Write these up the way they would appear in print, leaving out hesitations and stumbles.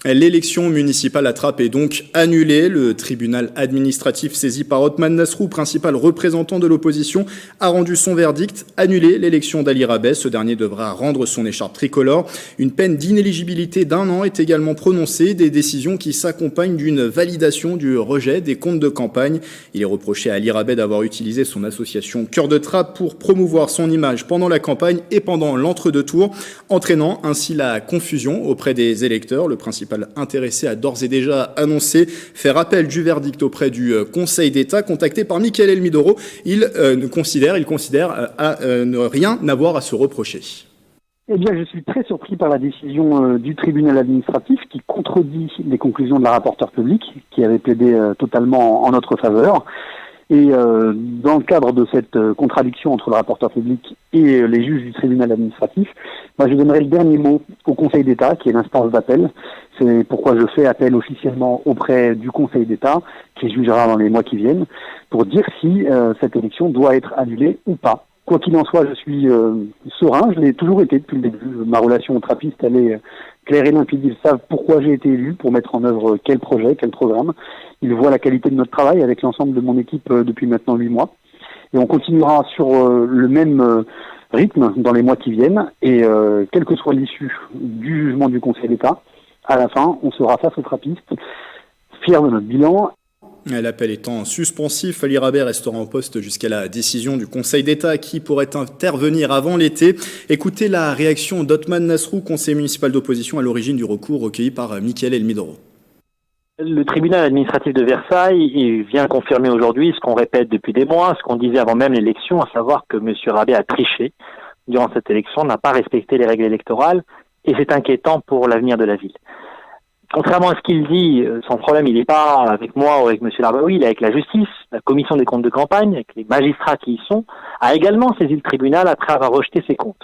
L'élection municipale à Trappes est donc annulée. Le tribunal administratif saisi par Othman Nasrou, principal représentant de l'opposition, a rendu son verdict. Annuler l'élection d'Ali Rabeh. Ce dernier devra rendre son écharpe tricolore. Une peine d'inéligibilité d'1 an est également prononcée. Des décisions qui s'accompagnent d'une validation du rejet des comptes de campagne. Il est reproché à Ali Rabeh d'avoir utilisé son association Cœur de Trappes pour promouvoir son image pendant la campagne et pendant l'entre-deux-tours, entraînant ainsi la confusion auprès des électeurs. Le principal intéressé a d'ores et déjà annoncé faire appel du verdict auprès du Conseil d'État. Contacté par Mickaël Elmidoro, il considère ne rien avoir à se reprocher. Eh bien, je suis très surpris par la décision du tribunal administratif qui contredit les conclusions de la rapporteure publique qui avait plaidé totalement en notre faveur. Et dans le cadre de cette contradiction entre le rapporteur public et les juges du tribunal administratif, je donnerai le dernier mot au Conseil d'État, qui est l'instance d'appel. C'est pourquoi je fais appel officiellement auprès du Conseil d'État, qui jugera dans les mois qui viennent, pour dire si cette élection doit être annulée ou pas. Quoi qu'il en soit, je suis serein, je l'ai toujours été depuis le début. Ma relation aux trappistes, elle est claire et limpide. Ils savent pourquoi j'ai été élu, pour mettre en œuvre quel projet, quel programme. Ils voient la qualité de notre travail avec l'ensemble de mon équipe depuis maintenant 8 mois. Et on continuera sur le même rythme dans les mois qui viennent. Et quelle que soit l'issue du jugement du Conseil d'État, à la fin, on sera face aux trappistes, fiers de notre bilan. L'appel étant suspensif, Ali Rabeh restera en poste jusqu'à la décision du Conseil d'État qui pourrait intervenir avant l'été. Écoutez la réaction d'Othman Nasrou, conseiller municipal d'opposition à l'origine du recours recueilli par Mickaël Elmidoro. Le tribunal administratif de Versailles vient confirmer aujourd'hui ce qu'on répète depuis des mois, ce qu'on disait avant même l'élection, à savoir que M. Rabeh a triché durant cette élection, n'a pas respecté les règles électorales et c'est inquiétant pour l'avenir de la ville. Contrairement à ce qu'il dit, son problème, il n'est pas avec moi ou avec M. Larbaoui, il est avec la justice. La commission des comptes de campagne, avec les magistrats qui y sont, a également saisi le tribunal après avoir rejeté ses comptes.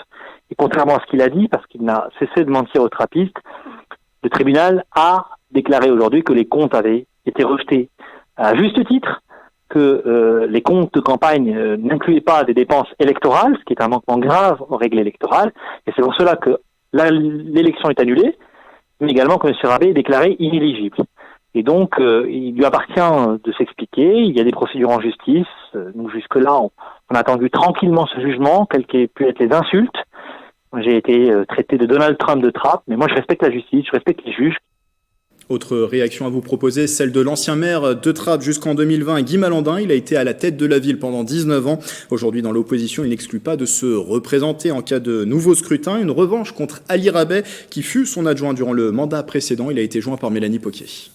Et contrairement à ce qu'il a dit, parce qu'il n'a cessé de mentir aux trappistes, le tribunal a déclaré aujourd'hui que les comptes avaient été rejetés à juste titre, que les comptes de campagne n'incluaient pas des dépenses électorales, ce qui est un manquement grave aux règles électorales. Et c'est pour cela que l'élection est annulée, mais également que M. Rabeh est déclaré inéligible. Et donc, il lui appartient de s'expliquer. Il y a des procédures en justice. Nous, jusque-là, on a attendu tranquillement ce jugement, quelles qu'aient pu être les insultes. J'ai été traité de Donald Trump de Trappes, mais moi, je respecte la justice, je respecte les juges. Autre réaction à vous proposer, celle de l'ancien maire de Trappes jusqu'en 2020, Guy Malandin. Il a été à la tête de la ville pendant 19 ans. Aujourd'hui, dans l'opposition, il n'exclut pas de se représenter en cas de nouveau scrutin. Une revanche contre Ali Rabeh, qui fut son adjoint durant le mandat précédent. Il a été joint par Mélanie Poquier.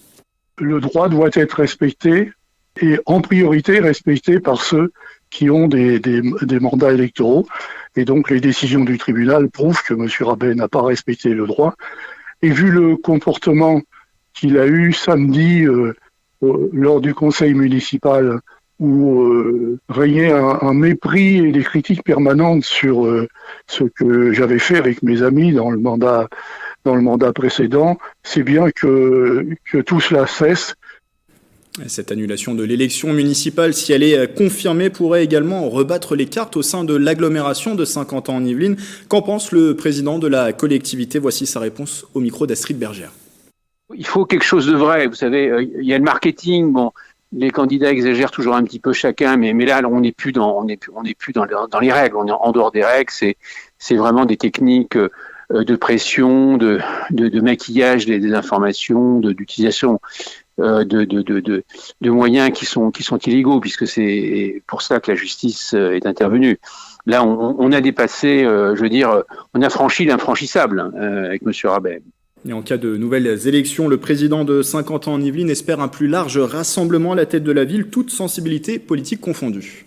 Le droit doit être respecté et en priorité respecté par ceux qui ont des mandats électoraux. Et donc, les décisions du tribunal prouvent que M. Rabeh n'a pas respecté le droit. Et vu le comportement qu'il a eu samedi lors du conseil municipal où régnait un mépris et des critiques permanentes sur ce que j'avais fait avec mes amis dans le mandat précédent, c'est bien que tout cela cesse. Cette annulation de l'élection municipale, si elle est confirmée, pourrait également rebattre les cartes au sein de l'agglomération de Saint-Quentin-en-Yvelines. Qu'en pense le président de la collectivité? Voici sa réponse au micro d'Astrid Bergère. Il faut quelque chose de vrai. Vous savez, il y a le marketing. Bon, les candidats exagèrent toujours un petit peu chacun, mais là, on n'est plus dans les règles. On est en dehors des règles. C'est vraiment des techniques de pression, de maquillage des informations, d'utilisation de moyens qui sont illégaux, puisque c'est pour ça que la justice est intervenue. Là, on a dépassé, on a franchi l'infranchissable avec M. Rabeh. Et en cas de nouvelles élections, le président de Saint-Quentin-en-Yvelines espère un plus large rassemblement à la tête de la ville, toute sensibilité politique confondue.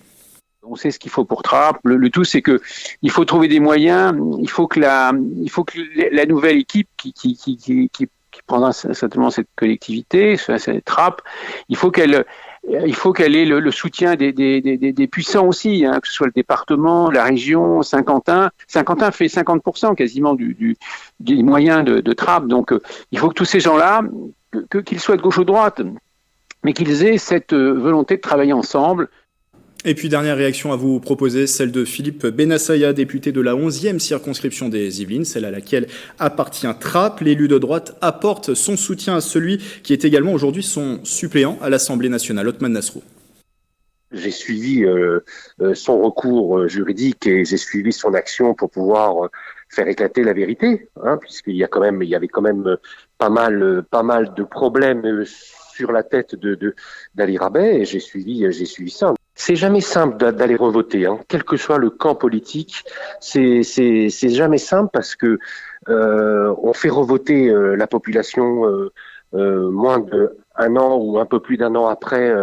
On sait ce qu'il faut pour Trappes. Le tout, c'est que il faut trouver des moyens. Il faut que la nouvelle équipe qui prendra certainement cette collectivité, cette Trappes, il faut qu'elle ait le soutien des puissants aussi, que ce soit le département, la région, Saint-Quentin. Saint-Quentin fait 50% quasiment des moyens de Trappes. Donc, il faut que tous ces gens-là, qu'ils soient de gauche ou de droite, mais qu'ils aient cette volonté de travailler ensemble. Et puis dernière réaction à vous proposer, celle de Philippe Benassaya, député de la 11e circonscription des Yvelines, celle à laquelle appartient Trappes. L'élu de droite apporte son soutien à celui qui est également aujourd'hui son suppléant à l'Assemblée nationale, Othmane Nasrou. J'ai suivi son recours juridique et j'ai suivi son action pour pouvoir faire éclater la vérité, puisqu'il y avait quand même pas mal de problèmes sur la tête d'Ali Rabet, et j'ai suivi ça. C'est jamais simple d'aller revoter, quel que soit le camp politique. C'est jamais simple parce que on fait revoter la population moins d'un an ou un peu plus d'un an après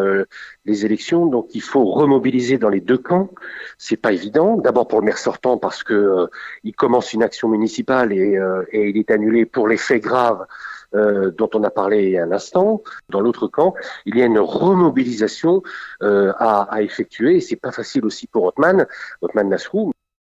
les élections. Donc il faut remobiliser dans les deux camps. C'est pas évident. D'abord pour le maire sortant parce que il commence une action municipale et il est annulé pour les faits graves dont on a parlé il y a un instant. Dans l'autre camp, il y a une remobilisation à effectuer et c'est pas facile aussi pour Othmane Nasrou.